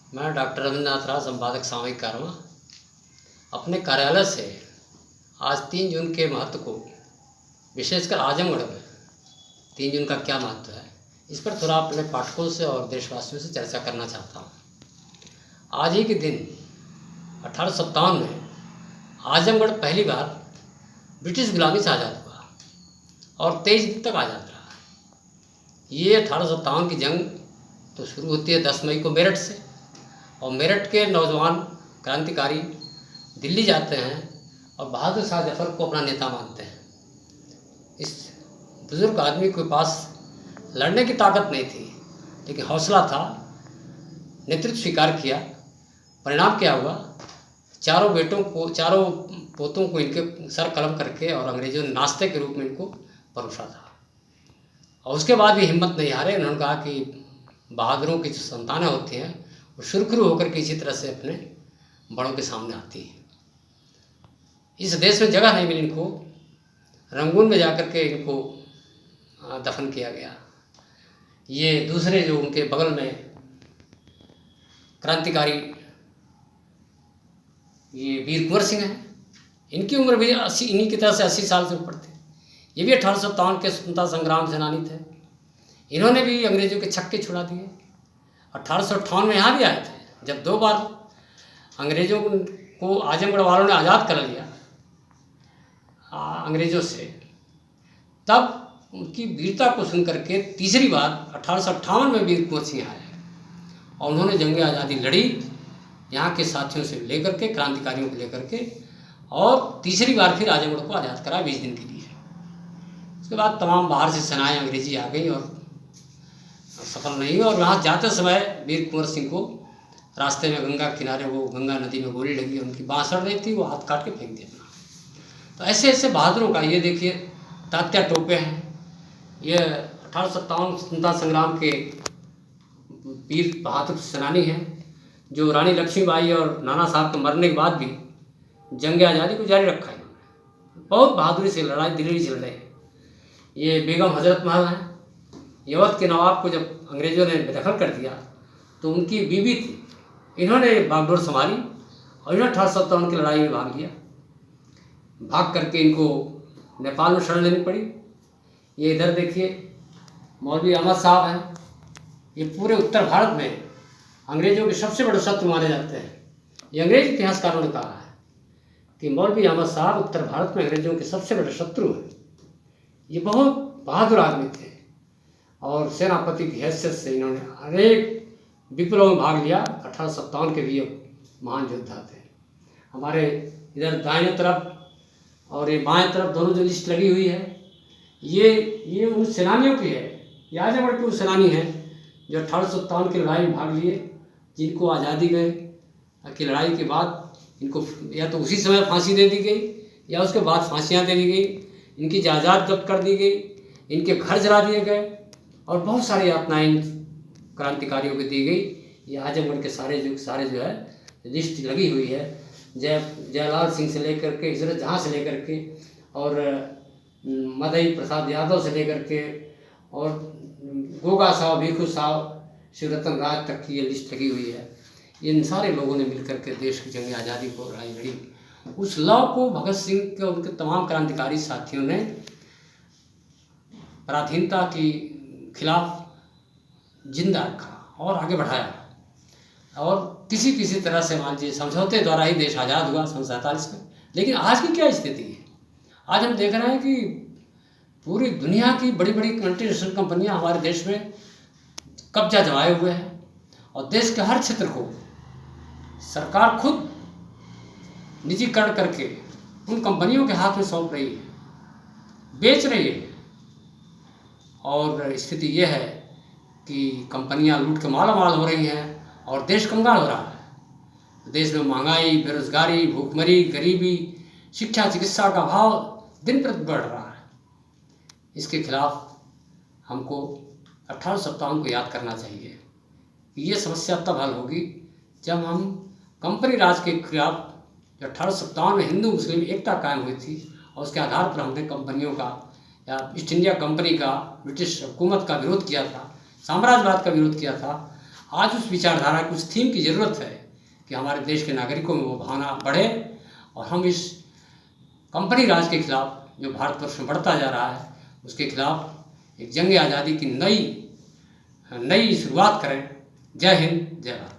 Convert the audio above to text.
मैं डॉक्टर रविन्द्रनाथ राव, संपादक सामयिक कारवां, अपने कार्यालय से आज 3 जून के महत्व को, विशेषकर आजमगढ़ में 3 जून का क्या महत्व है, इस पर थोड़ा अपने पाठकों से और देशवासियों से चर्चा करना चाहता हूँ। आज ही के दिन 1857 में आजमगढ़ पहली बार ब्रिटिश गुलामी से आज़ाद हुआ और 23 दिन तक आज़ाद रहा। ये 1857 की जंग तो शुरू होती है 10 मई को मेरठ से, और मेरठ के नौजवान क्रांतिकारी दिल्ली जाते हैं और बहादुर शाह जफर को अपना नेता मानते हैं। इस बुज़ुर्ग आदमी के पास लड़ने की ताकत नहीं थी, लेकिन हौसला था, नेतृत्व स्वीकार किया। परिणाम क्या हुआ? चारों पोतों को इनके सर कलम करके और अंग्रेजों ने नाश्ते के रूप में इनको परोसा था। और उसके बाद भी हिम्मत नहीं हारे। उन्होंने कहा कि बहादुरों की जो संतानें होती हैं वो सुरखरू होकर के इसी तरह से अपने बड़ों के सामने आती हैं। इस देश में जगह नहीं मिली इनको, रंगून में जाकर के इनको दफन किया गया। ये दूसरे जो उनके बगल में क्रांतिकारी ये वीर कुंवर सिंह हैं, इनकी उम्र भी 80, इन्हीं की तरह से 80 साल से ऊपर थे। ये भी 1857 के स्वतंत्रता संग्राम सेनानी थे। इन्होंने भी अंग्रेजों के छक्के छुड़ा दिए। 1858 में यहाँ भी आए थे, जब 2 बार अंग्रेजों को आजमगढ़ वालों ने आज़ाद कर लिया अंग्रेजों से। तब उनकी वीरता को सुन करके तीसरी बार 1858 में वीर कुंवर सिंह आए और उन्होंने जंग आज़ादी लड़ी, यहाँ के साथियों से लेकर के, क्रांतिकारियों को लेकर के, और तीसरी बार फिर आजमगढ़ को आज़ाद करा 20 दिन के लिए। उसके बाद तमाम बाहर से सेनाएँ अंग्रेजी आ गई और सफल नहीं हुई। और वहाँ जाते समय वीर कुंवर सिंह को रास्ते में गंगा किनारे वो गंगा नदी में गोली लगी, उनकी बाँह सड़ रही थी, वो हाथ काट के फेंक दिया अपना। तो ऐसे ऐसे बहादुरों का, ये देखिए तात्या टोपे हैं, ये 1857 स्वतंत्रता संग्राम के वीर बहादुर सेनानी हैं, जो रानी लक्ष्मीबाई और नाना साहब के मरने के बाद भी जंग आज़ादी को जारी रखा है। बहुत बहादुरी से लड़ाई दिल्ली से लड़े। ये बेगम हजरत महल हैं, यवत के नवाब को जब अंग्रेजों ने बेदखल कर दिया तो उनकी बीवी थी, इन्होंने बागडोर संभाली और इन्होंने 1857 की लड़ाई में भाग लिया। भाग करके इनको नेपाल में शरण लेनी पड़ी। ये इधर देखिए मौलवी अहमद साहब हैं, ये पूरे उत्तर भारत में अंग्रेजों के सबसे बड़े शत्रु माने जाते हैं। ये अंग्रेज इतिहासकारों ने कहा है कि मौलवी अहमद साहब उत्तर भारत में अंग्रेजों के सबसे बड़े शत्रु हैं। ये बहुत बहादुर आदमी थे और सेनापति की हैसियत से इन्होंने अनेक विप्लवों में भाग लिया। 1857 के भी महान योद्धा थे। हमारे इधर दाहिने तरफ और ये बाएं तरफ दोनों जो लिस्ट लगी हुई है, ये उन सेनानियों की है। ये आजमगढ़ के उन सेनानी हैं जो 1857 की लड़ाई में भाग लिए, जिनको आज़ादी की लड़ाई के बाद इनको या तो उसी समय फांसी दे दी गई या उसके बाद फांसियाँ दे दी गई, इनकी जायदाद जब्त कर दी गई, इनके घर जला दिए गए और बहुत सारी यातनाएं क्रांतिकारियों को दी गई। ये आजमगढ़ के सारे जो है लिस्ट लगी हुई है। जयलाल सिंह से लेकर के, हजरत जहाँ से लेकर के, और मदई प्रसाद यादव से लेकर के, और गोगा साहब, भिखू साहब, शिवरतन राज तक की ये लिस्ट लगी हुई है। इन सारे लोगों ने मिलकर के देश की जंग आज़ादी को लड़ाई लड़ी। उस लौ को भगत सिंह के और उनके तमाम क्रांतिकारी साथियों ने पराधीनता के खिलाफ जिंदा रखा और आगे बढ़ाया, और किसी तरह से मान लीजिए समझौते द्वारा ही देश आज़ाद हुआ 1947 में। लेकिन आज की क्या स्थिति है? आज हम देख रहे हैं कि पूरी दुनिया की बड़ी बड़ी मल्टीनेशनल कंपनियां हमारे देश में कब्जा जमाए हुए हैं और देश के हर क्षेत्र को सरकार खुद निजीकरण करके उन कंपनियों के हाथ में सौंप रही है, बेच रही है। और स्थिति ये है कि कंपनियां लूट के मालामाल हो रही हैं और देश कंगाल हो रहा है। देश में महंगाई, बेरोजगारी, भूखमरी, गरीबी, शिक्षा चिकित्सा का अभाव दिन प्रतिदिन बढ़ रहा है। इसके खिलाफ हमको 1857 को याद करना चाहिए। ये समस्या तब हल होगी जब हम कंपनी राज के खिलाफ, जो 1857 में हिंदू मुस्लिम एकता कायम हुई थी और उसके आधार पर हमने कंपनियों का या ईस्ट इंडिया कंपनी का, ब्रिटिश हुकूमत का विरोध किया था, साम्राज्यवाद का विरोध किया था। आज उस विचारधारा की, उस थीम की ज़रूरत है कि हमारे देश के नागरिकों में वो भावना बढ़े और हम इस कंपनी राज के खिलाफ जो भारतवर्ष में बढ़ता जा रहा है उसके खिलाफ एक जंग आज़ादी की नई शुरुआत करें। जय हिंद, जय भारत।